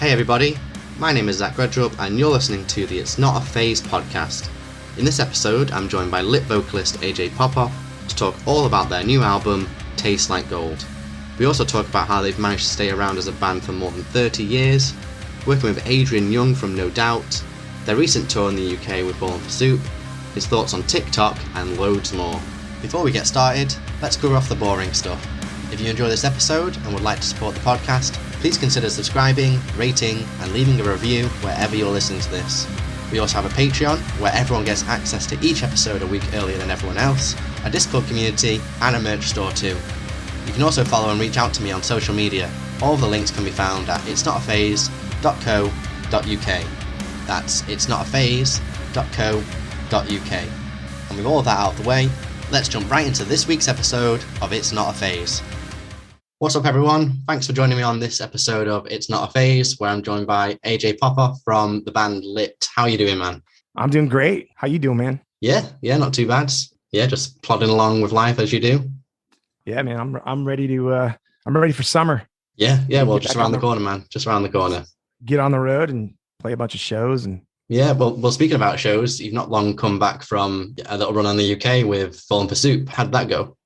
Hey everybody, my name is REDRUP and you're listening to the It's Not a Phase podcast. In this episode, I'm joined by lit vocalist Ajay Popoff to talk all about their new album, Tastes Like Gold. We also talk about how they've managed to stay around as a band for more than 30 years, working with Adrian Young from No Doubt, their recent tour in the UK with Falling for Soup, his thoughts on TikTok, and loads more. Before we get started, let's cover off the boring stuff. If you enjoy this episode and would like to support the podcast, please consider subscribing, rating, and leaving a review wherever you're listening to this. We also have a Patreon, where everyone gets access to each episode a week earlier than everyone else, a Discord community, and a merch store too. You can also follow and reach out to me on social media. All of the links can be found at itsnotaphase.co.uk. That's itsnotaphase.co.uk. And with all of that out of the way, let's jump right into this week's episode of It's Not a Phase. What's up everyone? Thanks for joining me on this episode of It's Not a Phase, where I'm joined by Ajay Popoff from the band Lit. How are you doing, man? I'm doing great. How you doing, man? Yeah, not too bad. Yeah, just plodding along with life as you do. Yeah, man, I'm ready to I'm ready for summer. Yeah, well, just around the corner, man. Just around the corner. Get on the road and play a bunch of shows. And yeah, well, speaking about shows, you've not long come back from a little run on the UK with Falling for Soup. How did that go?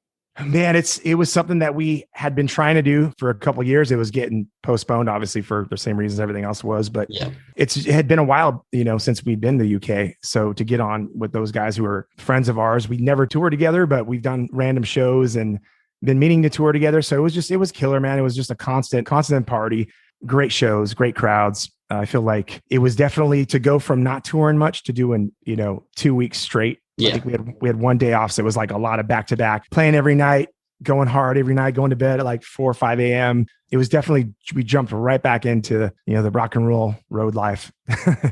Man, it was something that we had been trying to do for a couple of years. It was getting postponed, obviously, for the same reasons everything else was. But yeah, it had been a while, since we'd been to the UK. So to get on with those guys who are friends of ours, we never toured together, but we've done random shows and been meaning to tour together. So it was killer, man. It was just a constant party, great shows, great crowds. I feel like it was definitely to go from not touring much to doing, 2 weeks straight. Yeah. I think we had one day off. So it was like a lot of back to back, playing every night, going hard every night, going to bed at like 4 or 5 a.m. It was definitely, we jumped right back into, the rock and roll road life.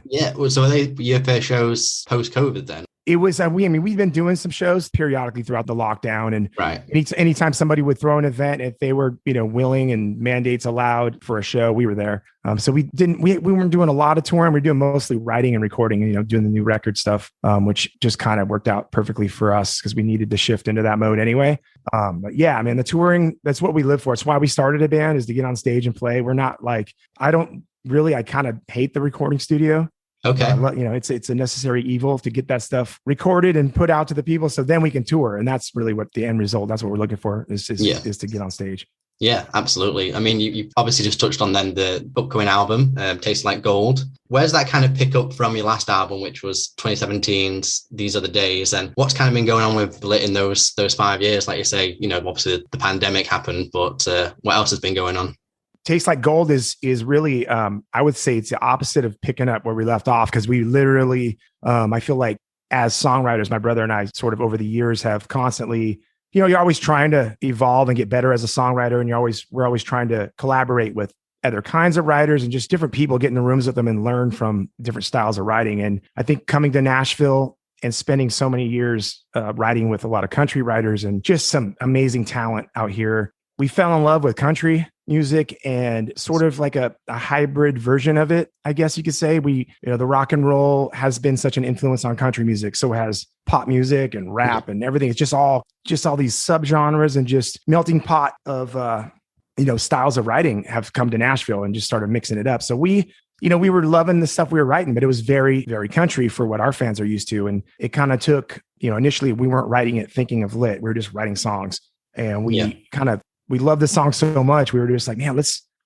Yeah. So are they your first shows post-COVID then? It was, we've been doing some shows periodically throughout the lockdown, and right. Anytime somebody would throw an event, if they were, willing and mandates allowed for a show, we were there. So we weren't doing a lot of touring. We were doing mostly writing and recording, doing the new record stuff, which just kind of worked out perfectly for us because we needed to shift into that mode anyway. But yeah, the touring, that's what we live for. It's why we started a band, is to get on stage and play. We're not like, I kind of hate the recording studio. Okay. It's a necessary evil to get that stuff recorded and put out to the people, so then we can tour. And that's really what the end result, that's what we're looking for, is to get on stage. Yeah, absolutely. You obviously just touched on then the upcoming album, Tastes Like Gold. Where's that kind of pick up from your last album, which was 2017's These Are the Days? And what's kind of been going on with Lit in those 5 years? Like you say, obviously the pandemic happened, but what else has been going on? Tastes Like Gold is really, I would say it's the opposite of picking up where we left off, because we literally, I feel like as songwriters, my brother and I sort of over the years have constantly, you're always trying to evolve and get better as a songwriter. And we're always trying to collaborate with other kinds of writers and just different people, get in the rooms with them and learn from different styles of writing. And I think coming to Nashville and spending so many years writing with a lot of country writers and just some amazing talent out here, we fell in love with country music and sort of like a hybrid version of it, I guess you could say. The rock and roll has been such an influence on country music. So has pop music and rap and everything. It's just all these subgenres and just melting pot of, styles of writing have come to Nashville and just started mixing it up. So we were loving the stuff we were writing, but it was very, very country for what our fans are used to. And it kind of took, initially we weren't writing it thinking of Lit. We were just writing songs, and we loved the song so much. We were just like, man,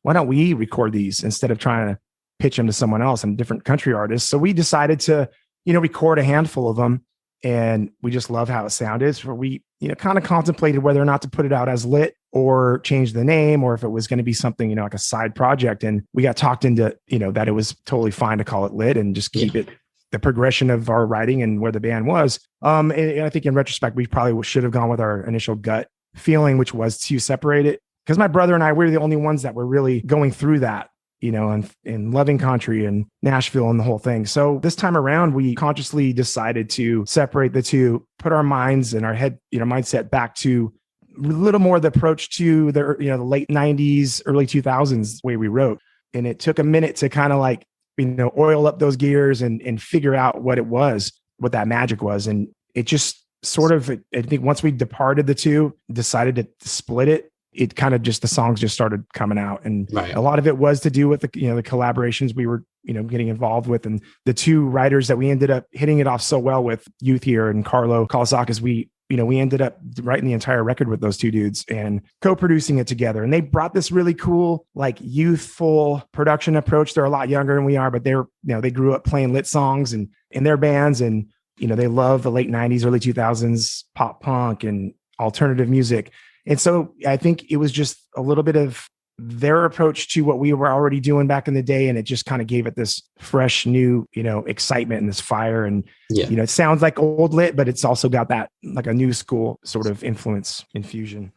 why don't we record these instead of trying to pitch them to someone else and different country artists? So we decided to, record a handful of them, and we just love how it sounded. So we, kind of contemplated whether or not to put it out as Lit or change the name, or if it was going to be something, like a side project. And we got talked into, that it was totally fine to call it Lit and just keep it the progression of our writing and where the band was. And I think in retrospect, we probably should have gone with our initial gut feeling, which was to separate it, because my brother and I, we're the only ones that were really going through that, and loving country and Nashville and the whole thing. So this time around, we consciously decided to separate the two, put our minds and our head, mindset back to a little more the approach to the late 90s, early 2000s way we wrote. And it took a minute to kind of like, oil up those gears and figure out what it was, what that magic was. And it just sort of, I think once we departed the two, decided to split it, it kind of just, the songs just started coming out. And Right. a lot of it was to do with the collaborations we were, getting involved with. And the two writers that we ended up hitting it off so well with, Youth here and Carlo Kawasakis, we ended up writing the entire record with those two dudes and co-producing it together. And they brought this really cool, like, youthful production approach. They're a lot younger than we are, but they grew up playing lit songs and in their bands. And, they love the late 90s, early 2000s pop punk and alternative music. And so I think it was just a little bit of their approach to what we were already doing back in the day. And it just kind of gave it this fresh, new, excitement and this fire. And, it sounds like old lit, but it's also got that like a new school sort of influence infusion.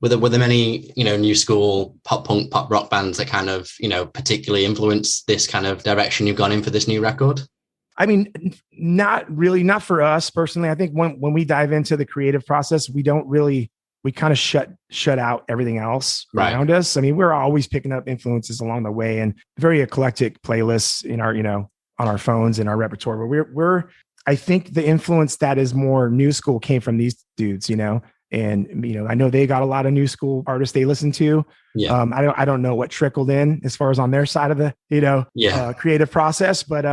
Were there many, new school pop punk, pop rock bands that kind of, particularly influenced this kind of direction you've gone in for this new record? I mean, not really, not for us personally. I think when we dive into the creative process, we kind of shut out everything else around us. I mean, we're always picking up influences along the way and very eclectic playlists in our, on our phones and our repertoire. But I think the influence that is more new school came from these dudes, and, I know they got a lot of new school artists they listen to. Yeah. I don't know what trickled in as far as on their side of the, creative process, but,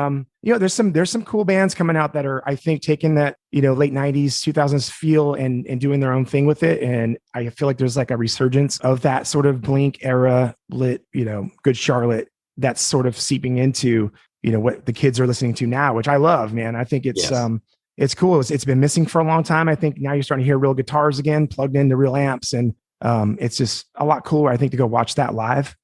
there's some cool bands coming out that are, I think, taking that, late 90s, 2000s feel and doing their own thing with it. And I feel like there's like a resurgence of that sort of Blink era lit, Good Charlotte that's sort of seeping into, what the kids are listening to now, which I love, man. I think it's cool. It's been missing for a long time. I think now you're starting to hear real guitars again, plugged into real amps. And it's just a lot cooler, I think, to go watch that live,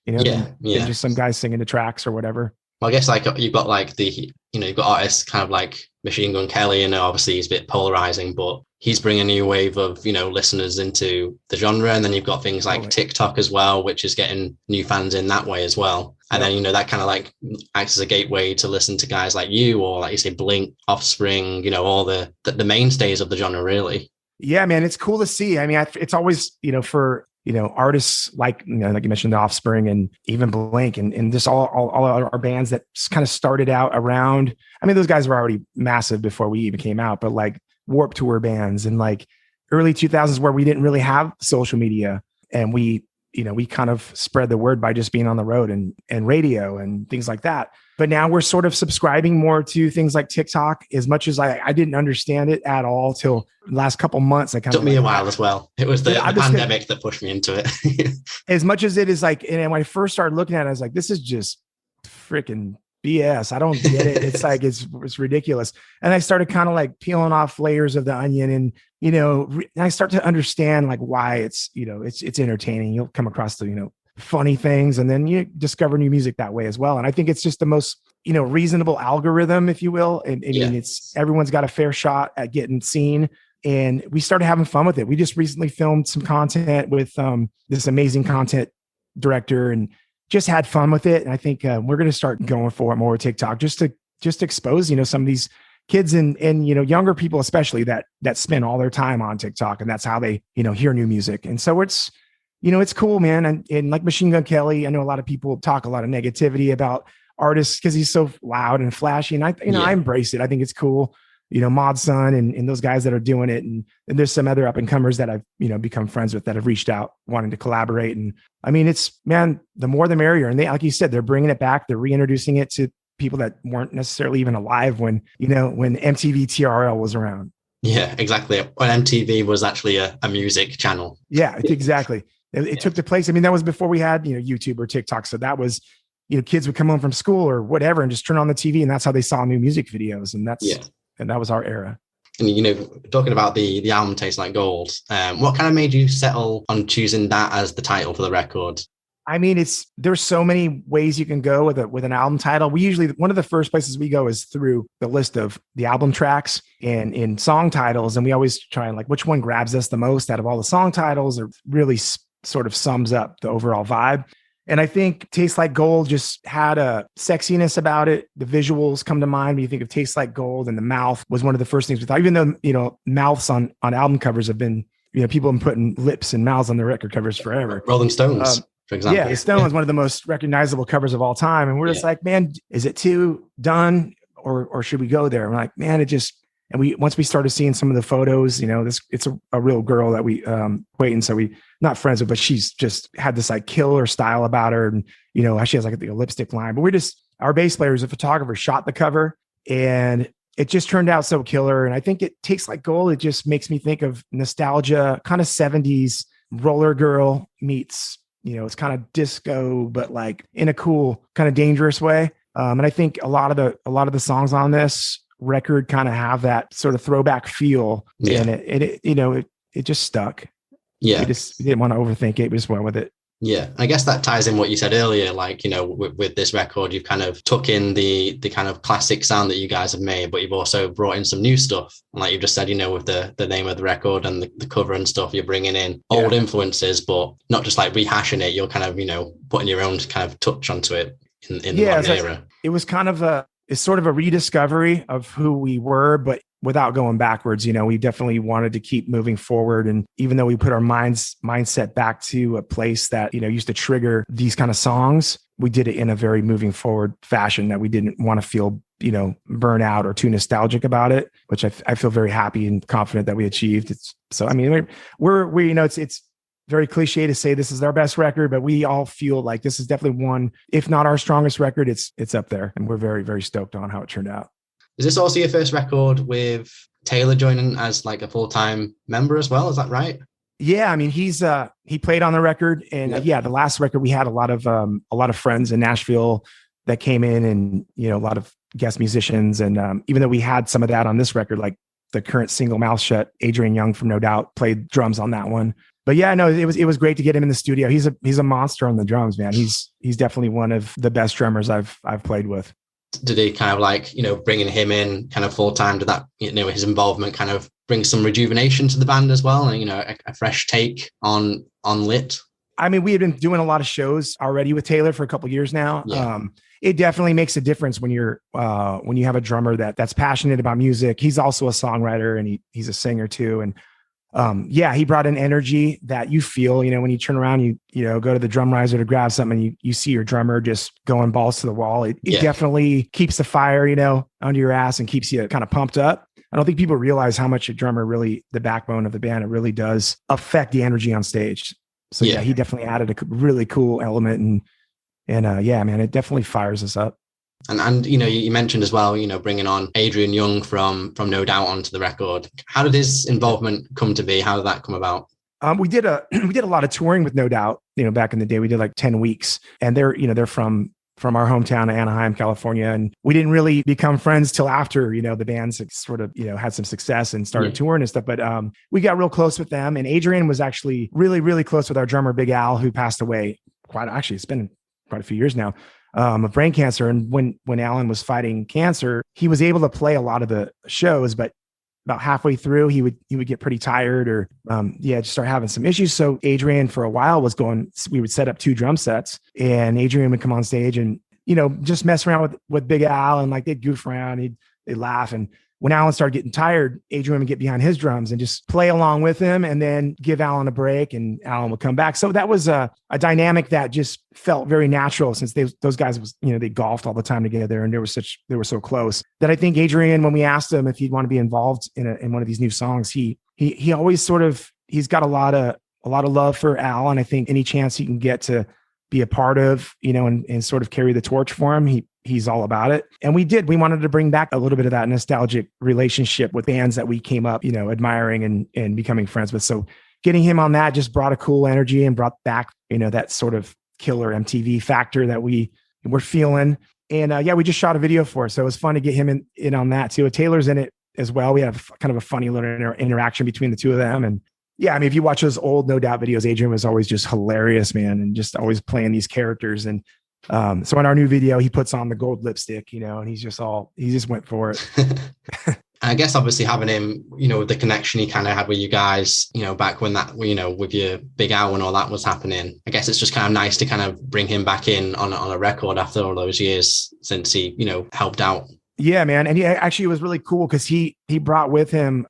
than just some guys singing the tracks or whatever. Well, I guess like you've got like you've got artists kind of like Machine Gun Kelly, and obviously he's a bit polarizing, but he's bringing a new wave of, listeners into the genre. And then you've got things like TikTok as well, which is getting new fans in that way as well. And then, that kind of like acts as a gateway to listen to guys like you, or like you say, Blink, Offspring, all the mainstays of the genre, really. Yeah, man, it's cool to see. I mean, it's always, for, artists like, like you mentioned, the Offspring and even Blink and just all our bands that kind of started out around, I mean, those guys were already massive before we even came out, but like Warped Tour bands and like early 2000s where we didn't really have social media, and we kind of spread the word by just being on the road and radio and things like that. But now we're sort of subscribing more to things like TikTok, as much as I didn't understand it at all till the last couple months. It took me a while as well. It was the pandemic that pushed me into it. As much as it is like, and when I first started looking at it, I was like, this is just freaking BS. I don't get it. It's like, it's ridiculous. And I started kind of like peeling off layers of the onion, and, I start to understand like why it's, it's entertaining. You'll come across the, funny things, and then you discover new music that way as well. And I think it's just the most, reasonable algorithm, if you will. And I mean, it's, everyone's got a fair shot at getting seen. And we started having fun with it. We just recently filmed some content with this amazing content director and just had fun with it. And I think we're going to start going for it more with TikTok, just to expose, some of these kids and younger people, especially that spend all their time on TikTok, and that's how they, hear new music. And so it's, it's cool, man. And like Machine Gun Kelly, I know a lot of people talk a lot of negativity about artists because he's so loud and flashy. And I embrace it. I think it's cool. Mod Sun and those guys that are doing it. And there's some other up and comers that I've, become friends with that have reached out wanting to collaborate. And I mean, it's, man, the more the merrier. And they, like you said, they're bringing it back. They're reintroducing it to people that weren't necessarily even alive when MTV TRL was around. Yeah, exactly. When MTV was actually a music channel. Yeah, exactly. It took the place. I mean, that was before we had, YouTube or TikTok. So that was, kids would come home from school or whatever and just turn on the TV, and that's how they saw new music videos. And and that was our era. And, talking about the album Tastes Like Gold, what kind of made you settle on choosing that as the title for the record? I mean, there's so many ways you can go with an album title. We usually, one of the first places we go is through the list of the album tracks and in song titles. And we always try and like, which one grabs us the most out of all the song titles, or really sort of sums up the overall vibe. And I think Tastes Like Gold just had a sexiness about it. The visuals come to mind when you think of Tastes Like Gold, and the mouth was one of the first things we thought, even though, mouths on album covers have been, people have been putting lips and mouths on their record covers forever. Rolling Stones. For example. Yeah, Stone is one of the most recognizable covers of all time. And we're just like, man, is it too done or should we go there? And we're like, man, And once we started seeing some of the photos, it's a real girl that we acquaintance, so we not friends with, but she's just had this like killer style about her. And, she has like the lipstick line, but our bass player is a photographer, shot the cover, and it just turned out so killer. And I think it Tastes Like Gold. It just makes me think of nostalgia, kind of 70s roller girl meets, it's kind of disco, but like in a cool kind of dangerous way. And I think a lot of the songs on this record kind of have that sort of throwback feel. Yeah. And it just stuck. Yeah. We didn't want to overthink it. We just went with it. Yeah, I guess that ties in what you said earlier, like, with this record, you've kind of took in the kind of classic sound that you guys have made, but you've also brought in some new stuff. Like you've just said, with the name of the record and the cover and stuff, you're bringing in old influences, but not just like rehashing it. You're kind of, putting your own kind of touch onto it in the modern era. It was kind of it's sort of a rediscovery of who we were, but without going backwards. We definitely wanted to keep moving forward. And even though we put our mindset back to a place that, used to trigger these kind of songs, we did it in a very moving forward fashion that we didn't want to feel, burn out or too nostalgic about it, which I feel very happy and confident that we achieved. It's very cliche to say this is our best record, but we all feel like this is definitely one, if not our strongest record, it's up there. And we're very, very stoked on how it turned out. Is this also your first record with Taylor joining as like a full-time member as well? Is that right? Yeah. I mean, he played on the record, and the last record we had a lot of friends in Nashville that came in, and, a lot of guest musicians. And even though we had some of that on this record, like the current single Mouth Shut, Adrian Young from No Doubt played drums on that one. But yeah, no, it was great to get him in the studio. He's a monster on the drums, man. He's definitely one of the best drummers I've played with. Did he kind of like, bringing him in kind of full time, did that, his involvement kind of bring some rejuvenation to the band as well? And, a fresh take on Lit? I mean, we had been doing a lot of shows already with Taylor for a couple of years now. Yeah. It definitely makes a difference when you have a drummer that's passionate about music. He's also a songwriter, and he's a singer too. And he brought an energy that you feel, when you turn around, you go to the drum riser to grab something, and you see your drummer just going balls to the wall. It definitely keeps the fire, under your ass, and keeps you kind of pumped up. I don't think people realize how much a drummer really, the backbone of the band, it really does affect the energy on stage. So he definitely added a really cool element, and man, it definitely fires us up. And you mentioned as well, bringing on Adrian Young from No Doubt onto the record. How did his involvement come to be? How did that come about? We did a lot of touring with No Doubt. Back in the day, we did like 10 weeks, and they're from our hometown of Anaheim, California, and we didn't really become friends till after the bands sort of had some success and started touring and stuff. But we got real close with them, and Adrian was actually really, really close with our drummer Big Al, who passed away. It's been quite a few years now. Of brain cancer. And when Alan was fighting cancer, he was able to play a lot of the shows, but about halfway through, he would get pretty tired or just start having some issues. So Adrian for a while we would set up 2 drum sets, and Adrian would come on stage and, just mess around with Big Al, and like they'd goof around, they'd laugh. And when Alan started getting tired, Adrian would get behind his drums and just play along with him, and then give Alan a break, and Alan would come back. So that was a dynamic that just felt very natural, since those guys they golfed all the time together, and they were so close that I think Adrian, when we asked him if he'd want to be involved in one of these new songs, he always he's got a lot of love for Al, and I think any chance he can get to be a part of, and sort of carry the torch for him, he's all about it. And we wanted to bring back a little bit of that nostalgic relationship with bands that we came up, admiring and becoming friends with. So getting him on that just brought a cool energy and brought back, that sort of killer MTV factor that we were feeling. And we just shot a video for it. So it was fun to get him in on that too. Taylor's in it as well. We have kind of a funny little interaction between the two of them. And I mean, if you watch those old No Doubt videos, Adrian was always just hilarious, man, and just always playing these characters. And so in our new video, he puts on the gold lipstick, and he just went for it. I guess obviously having him, the connection he kind of had with you guys, back when that, with your Big Al and all that was happening, I guess it's just kind of nice to kind of bring him back in on a record after all those years since he, helped out. Yeah, man. And it was really cool because he brought with him,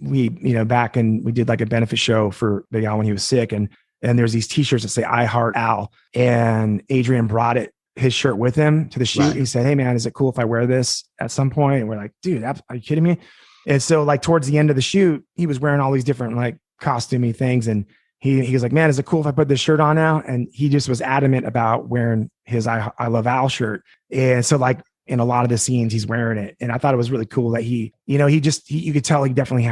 we did like a benefit show for Big Al when he was sick, and there's these t-shirts that say I Heart Al, and Adrian brought his shirt with him to the shoot. Right. He said, "Hey man, is it cool if I wear this at some point?" And we're like, "Dude, are you kidding me?" And so like towards the end of the shoot, he was wearing all these different like costumey things. And he was like, man, is it cool if I put this shirt on now? And he just was adamant about wearing his I Love Al shirt. And so like in a lot of the scenes, he's wearing it. And I thought it was really cool that you could tell he definitely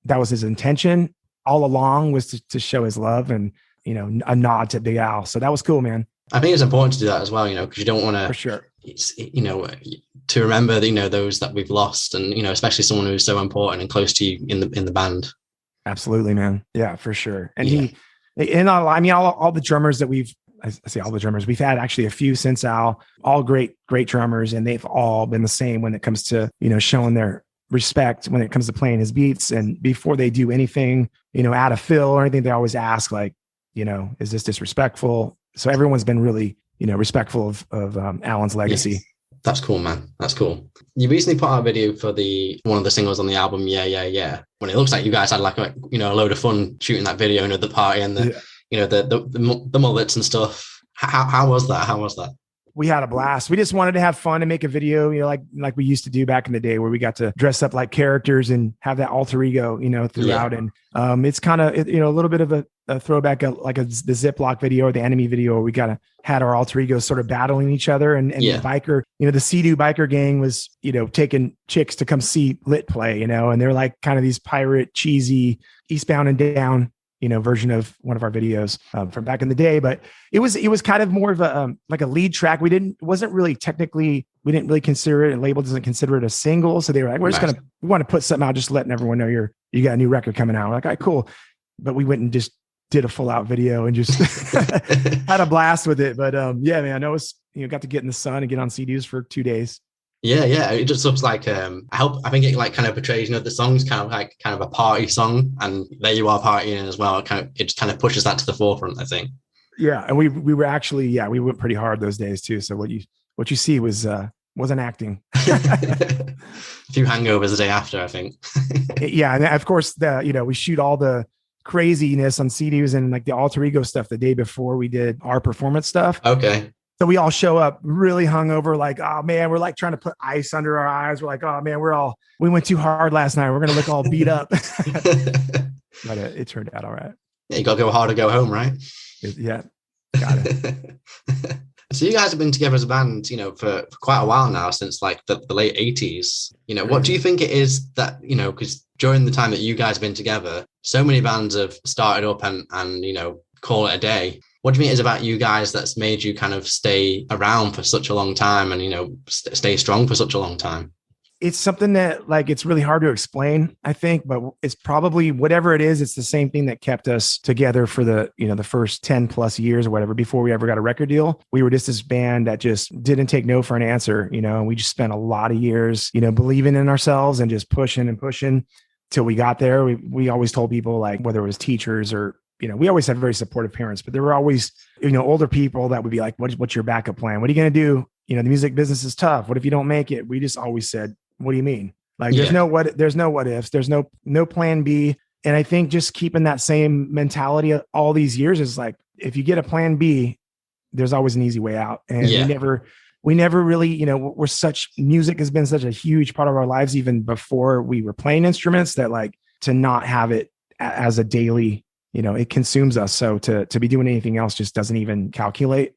that was his intention all along, was to show his love and, a nod to Big Al. So that was cool, man. I think it's important to do that as well, because you don't want to, for sure, to remember, those that we've lost, and, especially someone who's so important and close to you in the band. Absolutely, man. Yeah, for sure. And all the drummers that we've had actually a few since Al, all great drummers. And they've all been the same when it comes to, showing their respect when it comes to playing his beats. And before they do anything, out of fill or anything, they always ask like, is this disrespectful? So everyone's been really, respectful of Alan's legacy. Yes. That's cool, man. That's cool. You recently put out a video for one of the singles on the album, Yeah, Yeah, Yeah. When it looks like you guys had like a load of fun shooting that video, the party and the mullets and stuff. How was that? We had a blast. We just wanted to have fun and make a video, like we used to do back in the day, where we got to dress up like characters and have that alter ego, throughout. Yeah. And it's kind of, a little bit of a throwback, the Ziploc video or the Enemy video, where we had our alter egos sort of battling each other. And the biker, the Sea-Doo biker gang was, taking chicks to come see Lit play, and they're like kind of these pirate, cheesy, Eastbound and Down, version of one of our videos from back in the day. But it was kind of more of a like a lead track. We didn't really consider it, and label doesn't consider it a single. So they were like, we want to put something out, just letting everyone know you got a new record coming out. We're like, all right, cool. But we went and just did a full out video and just had a blast with it. But yeah, man, I was, got to get in the sun and get on CDs for 2 days. Yeah. It just looks like I think it like kind of portrays, the song's kind of a party song, and there you are partying as well. It just kind of pushes that to the forefront, I think. Yeah, and we were actually we went pretty hard those days too. So what you see wasn't acting. A few hangovers the day after, I think. Yeah, and of course we shoot all the craziness on CDs and like the alter ego stuff the day before we did our performance stuff. Okay. So we all show up really hungover, like, oh man, we're like trying to put ice under our eyes. We're like, oh man, we went too hard last night. We're going to look all beat up. But it turned out all right. Yeah, you got to go hard or go home, right? Yeah, got it. So you guys have been together as a band, for quite a while now, since like the late 80s. What do you think it is that, because during the time that you guys have been together, so many bands have started up and call it a day. What do you think it is about you guys that's made you kind of stay around for such a long time and, stay strong for such a long time? It's something that like, it's really hard to explain, I think, but it's probably whatever it is. It's the same thing that kept us together for the first 10 plus years or whatever, before we ever got a record deal. We were just this band that just didn't take no for an answer, and we just spent a lot of years, believing in ourselves and just pushing till we got there. We always told people, like, whether it was teachers or, we always had very supportive parents, but there were always, older people that would be like, what's your backup plan? What are you going to do? The music business is tough. What if you don't make it? We just always said, what do you mean? Like, there's no what ifs, there's no plan B. And I think just keeping that same mentality all these years is like, if you get a plan B, there's always an easy way out. And we never really, music has been such a huge part of our lives, even before we were playing instruments, that like to not have it as a daily, it consumes us. So to be doing anything else just doesn't even calculate.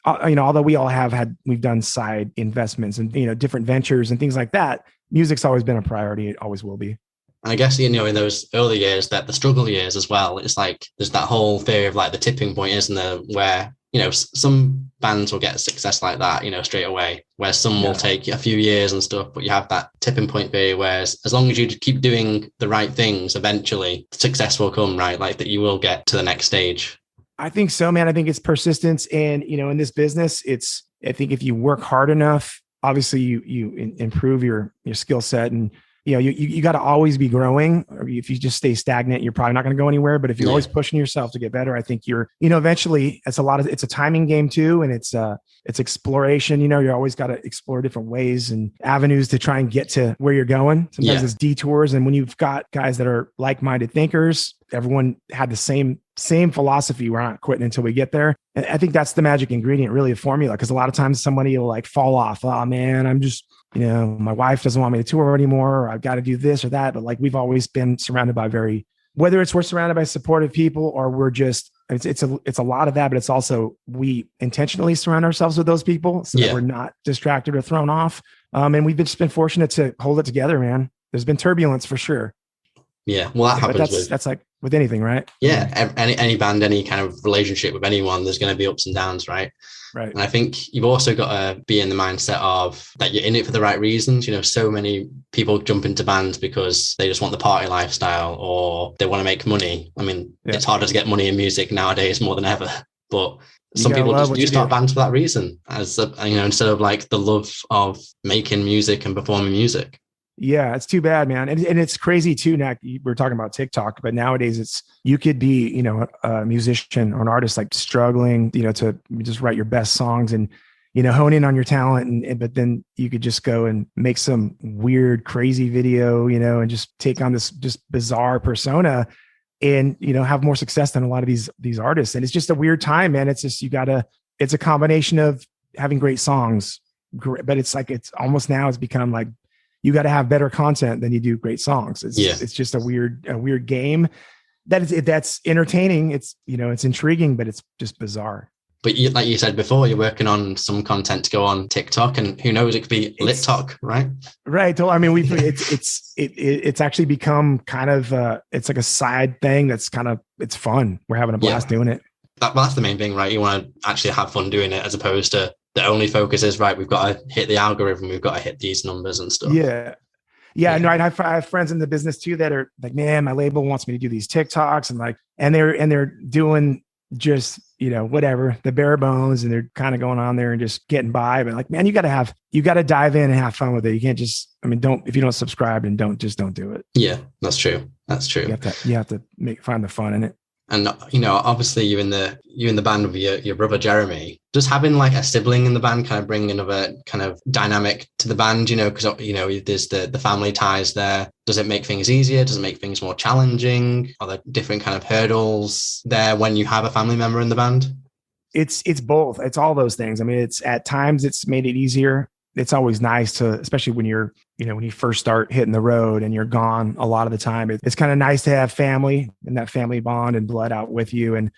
Although we've done side investments and, different ventures and things like that, music's always been a priority. It always will be. And I guess, in those early years, that the struggle years as well, it's like, there's that whole theory of like the tipping point, isn't there? Where, some bands will get success like that, straight away, where some will take a few years and stuff, but you have that tipping point theory, whereas as long as you keep doing the right things, eventually success will come, right? Like that you will get to the next stage. I think so, man. I think it's persistence. And, in this business, I think if you work hard enough, obviously you improve your skill set, and, you got to always be growing. Or if you just stay stagnant, you're probably not going to go anywhere. But if you're always pushing yourself to get better, I think you're, eventually it's a timing game too. And it's exploration. You always got to explore different ways and avenues to try and get to where you're going. Sometimes it's detours. And when you've got guys that are like-minded thinkers, everyone had the same philosophy. We're not quitting until we get there. And I think that's the magic ingredient, really, a formula. Because a lot of times somebody will like fall off. Oh man, my wife doesn't want me to tour anymore, or I've got to do this or that. But like, we've always been surrounded by whether it's we're surrounded by supportive people, or we're just, it's a lot of that, but it's also, we intentionally surround ourselves with those people so that we're not distracted or thrown off. And we've just been fortunate to hold it together, man. There's been turbulence for sure. Yeah. Well, that happens. That's like with anything, right? Yeah. Any band, any kind of relationship with anyone, there's going to be ups and downs, right? Right. And I think you've also got to be in the mindset of that you're in it for the right reasons. So many people jump into bands because they just want the party lifestyle, or they want to make money. I mean, it's harder to get money in music nowadays more than ever, but some people just do start bands for that reason, as instead of like the love of making music and performing music. Yeah, it's too bad, man. And it's crazy too, Nick. We're talking about TikTok, but nowadays you could be, a musician or an artist like struggling, to just write your best songs and, hone in on your talent. But then you could just go and make some weird, crazy video, and just take on this just bizarre persona and, have more success than a lot of these artists. And it's just a weird time, man. It's just, it's a combination of having great songs, but it's like, it's almost now it's become like, you got to have better content than you do great songs. It's just a weird game that's entertaining. It's, it's intriguing, but it's just bizarre. But like you said before, you're working on some content to go on TikTok, and who knows, it could be lit talk, right? Right. I mean, it's actually become kind of, it's like a side thing that's kind of, it's fun. We're having a blast doing it. That's the main thing, right? You want to actually have fun doing it, as opposed to the only focus is, right, we've got to hit the algorithm, we've got to hit these numbers and stuff. Yeah. No, I have friends in the business too that are like, man, my label wants me to do these TikToks, and they're doing just, whatever, the bare bones, and they're kind of going on there and just getting by. But like, man, you got to dive in and have fun with it. You can't just, if you don't subscribe, and don't do it. Yeah, that's true. You have to find the fun in it. And, obviously you're in the band with your brother, Jeremy. Just having like a sibling in the band kind of bring another kind of dynamic to the band, because, there's the family ties there. Does it make things easier? Does it make things more challenging? Are there different kind of hurdles there when you have a family member in the band? It's both. It's all those things. I mean, it's at times it's made it easier. It's always nice to, especially when you're, when you first start hitting the road and you're gone a lot of the time, it's kind of nice to have family and that family bond and blood out with you. And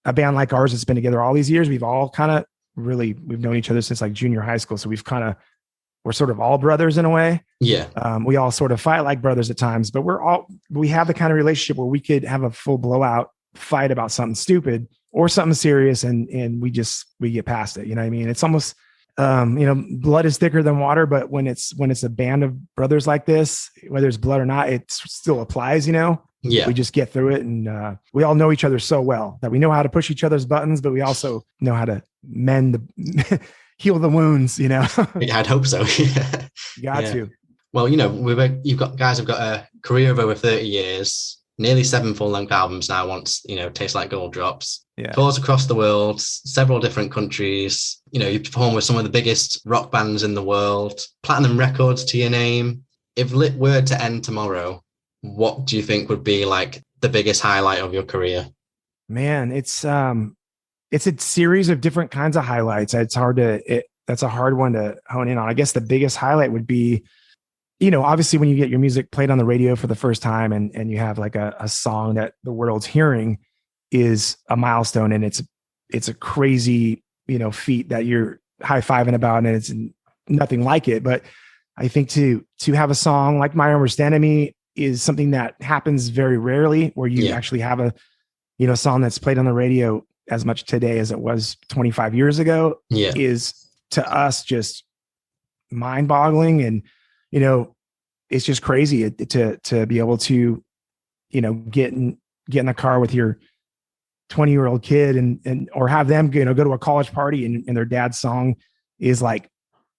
a band like ours that's been together all these years, we've all kind of we've known each other since like junior high school. So we're sort of all brothers in a way. Yeah. We all sort of fight like brothers at times, but we have the kind of relationship where we could have a full blowout fight about something stupid or something serious. And we get past it. You know what I mean? It's almost, blood is thicker than water, but when it's a band of brothers like this, whether it's blood or not, it still applies, Yeah. We just get through it. And we all know each other so well that we know how to push each other's buttons, but we also know how to heal the wounds, I'd hope so. You got to. Well, you've got guys who've got a career of over 30 years, nearly 7 full-length albums now once, Taste Like Gold drops. Yeah. Tours across the world, several different countries. You perform with some of the biggest rock bands in the world, platinum records to your name. If Lit were to end tomorrow, what do you think would be like the biggest highlight of your career? Man, it's a series of different kinds of highlights. That's a hard one to hone in on. I guess the biggest highlight would be, obviously when you get your music played on the radio for the first time and you have like a song that the world's hearing is a milestone, and it's a crazy, feat that you're high-fiving about, and it's nothing like it. But I think to have a song like My Own Worst Enemy is something that happens very rarely, where you actually have a song that's played on the radio as much today as it was 25 years ago is to us just mind-boggling. And it's just crazy to be able to get in the car with your 20-year-old kid and or have them go to a college party and their dad's song is like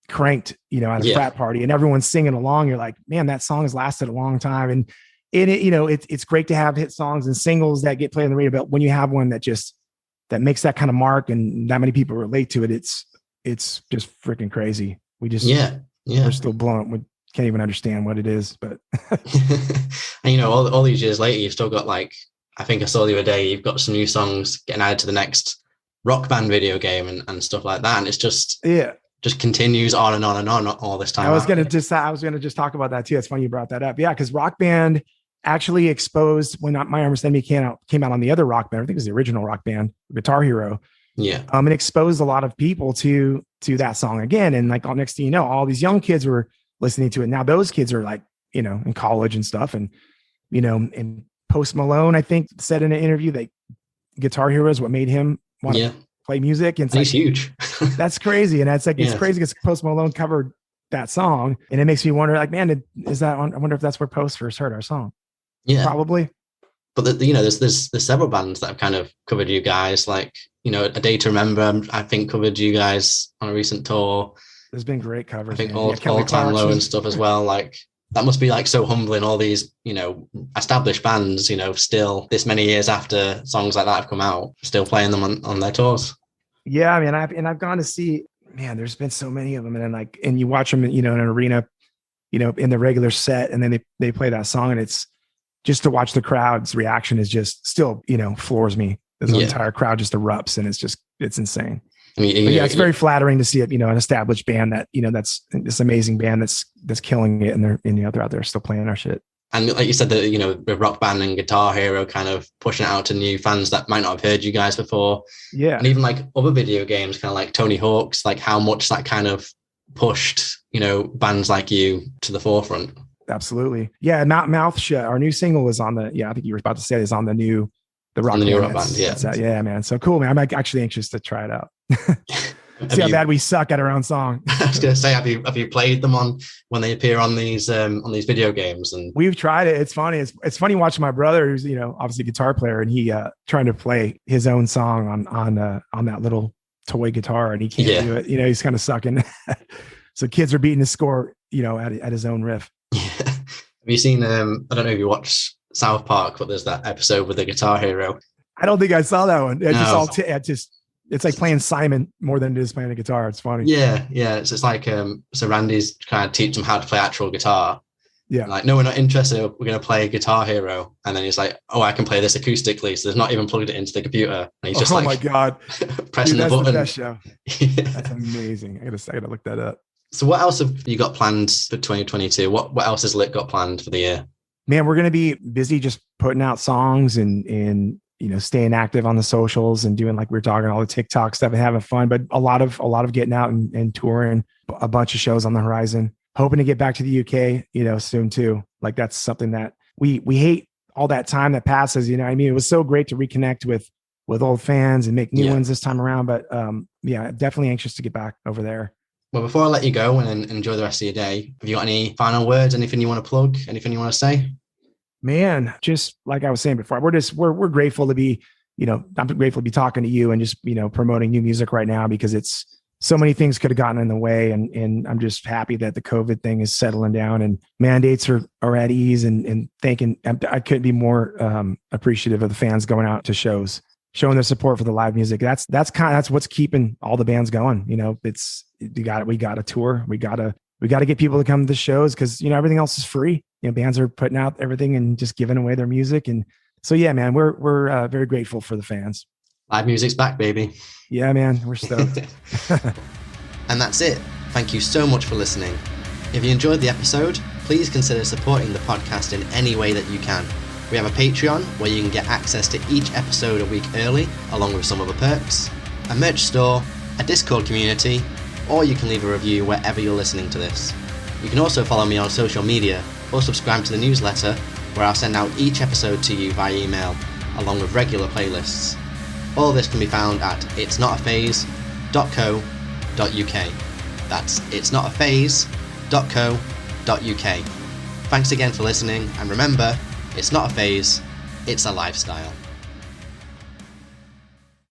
cranked at a frat party and everyone's singing along. You're like, man, that song has lasted a long time. And it's great to have hit songs and singles that get played on the radio, but when you have one that makes that kind of mark and that many people relate to it, it's just freaking crazy. We just we're still blown. We can't even understand what it is, but and all these years later, you've still got like, I think I saw the other day, you've got some new songs getting added to the next Rock Band video game and stuff like that. And it's just just continues on and on and on all this time. I was gonna just talk about that too. It's funny you brought that up. Yeah, because Rock Band actually exposed, when My Arm Extended Me came out on the other Rock Band. I think it was the original Rock Band, Guitar Hero. Yeah. And exposed a lot of people to that song again. And like, next thing you know, all these young kids were listening to it. Now those kids are like, in college and stuff. And, and Post Malone, I think, said in an interview that Guitar Hero is what made him want to play music. And it's huge. That's crazy. And it's like, it's crazy because Post Malone covered that song. And it makes me wonder, like, man, I wonder if that's where Post first heard our song. Yeah, probably. But there's several bands that have kind of covered you guys, like, A Day to Remember, I think, covered you guys on a recent tour. There's been great covers. I think All Time Low and stuff as well. Like, that must be like so humbling, all these, established bands, still this many years after songs like that have come out, still playing them on their tours. Yeah, I mean, I've gone to see, man, there's been so many of them. And then and you watch them, in an arena, in the regular set, and then they play that song, and it's just to watch the crowd's reaction is just still, floors me. The entire crowd just erupts, and it's insane. I mean, it's very flattering to see it, an established band that, that's this amazing band that's killing it, and they're out there still playing our shit. And like you said, that, the Rock Band and Guitar Hero kind of pushing it out to new fans that might not have heard you guys before. Yeah. And even like other video games, kind of like Tony Hawk's, like how much that kind of pushed, bands like you to the forefront. Absolutely. Yeah. Mouth Shut, our new single is on the, I think you were about to say, is on the new Rock Band. Yeah, man. So cool, man. I'm actually anxious to try it out. See how bad we suck at our own song. I was going to say, have you played them when they appear on these video games? And we've tried it. It's funny. It's funny watching my brother, who's obviously a guitar player, and he trying to play his own song on that little toy guitar, and he can't do it. He's kind of sucking. So kids are beating his score, at his own riff. Yeah. Have you seen? I don't know if you watched South Park, but there's that episode with the Guitar Hero. I don't think I saw that one. It's like playing Simon more than it is playing the guitar. It's funny. Yeah. It's just like so Randy's trying to teach them how to play actual guitar. Yeah. Like, no, we're not interested. We're going to play Guitar Hero, and then he's like, "Oh, I can play this acoustically." So there's not even plugged it into the computer. And he's just my god, pressing the button. The best show. Yeah. That's amazing. I gotta look that up. So what else have you got planned for 2022? What else has Lit got planned for the year? Man, we're going to be busy just putting out songs and staying active on the socials and doing, like we were talking, all the TikTok stuff and having fun, but a lot of getting out and touring, a bunch of shows on the horizon, hoping to get back to the UK, soon too. Like, that's something that we hate, all that time that passes, it was so great to reconnect with old fans and make new ones this time around. But definitely anxious to get back over there. Well, before I let you go and enjoy the rest of your day, have you got any final words, anything you want to plug, anything you want to say? Man, just like I was saying before, we're grateful to be, I'm grateful to be talking to you and just, promoting new music right now, because it's so many things could have gotten in the way. And I'm just happy that the COVID thing is settling down and mandates are at ease, and thinking I couldn't be more appreciative of the fans going out to shows, showing their support for the live music. That's what's keeping all the bands going. We got to tour. We got to get people to come to the shows, because everything else is free. Bands are putting out everything and just giving away their music. And so, yeah, man, we're very grateful for the fans. Live music's back, baby. Yeah, man, we're stoked. And that's it. Thank you so much for listening. If you enjoyed the episode, please consider supporting the podcast in any way that you can. We have a Patreon where you can get access to each episode a week early, along with some other perks, a merch store, a Discord community, or you can leave a review wherever you're listening to this. You can also follow me on social media or subscribe to the newsletter, where I'll send out each episode to you via email, along with regular playlists. All of this can be found at itsnotaphase.co.uk. That's itsnotaphase.co.uk. Thanks again for listening, and remember, it's not a phase, it's a lifestyle.